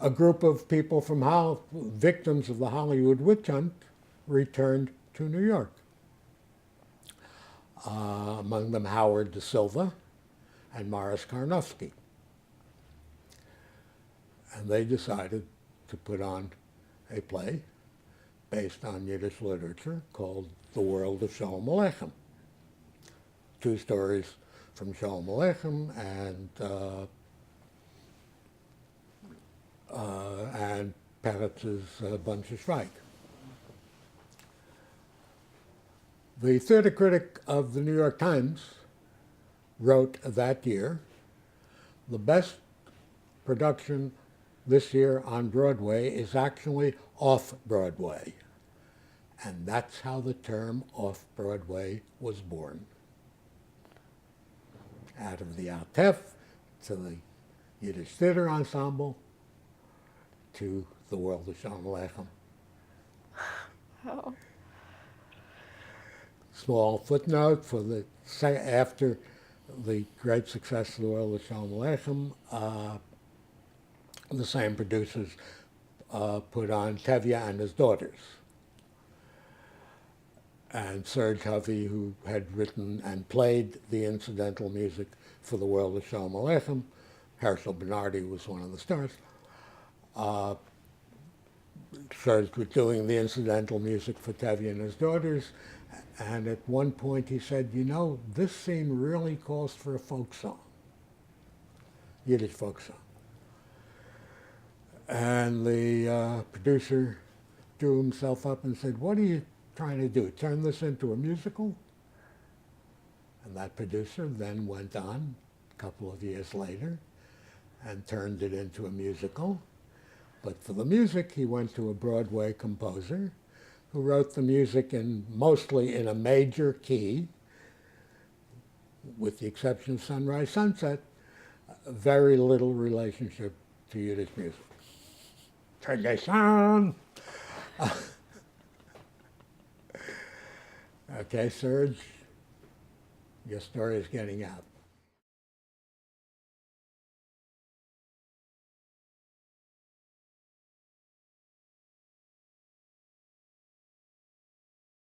a group of people from victims of the Hollywood witch hunt returned to New York. Among them Howard Da Silva and Morris Karnofsky. And they decided to put on a play based on Yiddish literature called The World of Sholem Aleichem. Two stories from Sholem Aleichem and Peretz's Bunch of Shrike. The theater critic of the New York Times wrote that year, the best production this year on Broadway is actually Off-Broadway. And that's how the term Off-Broadway was born. Out of the Altef to the Yiddish Theater Ensemble to the World of Sholem Aleichem. Oh. Small footnote for after the great success of the World of Sholem Aleichem, the same producers put on Tevye and His Daughters. And Serge Hovey, who had written and played the incidental music for the World of Sholem Aleichem, Herschel Bernardi was one of the stars, Serge was doing the incidental music for Tevye and His Daughters, and at one point he said, you know, this scene really calls for a folk song, Yiddish folk song. And the producer drew himself up and said, what are you trying to do, turn this into a musical? And that producer then went on a couple of years later and turned it into a musical. But for the music, he went to a Broadway composer who wrote the music mostly in a major key, with the exception of Sunrise Sunset, very little relationship to Yiddish music. Tradition! Okay, Serge, your story is getting out.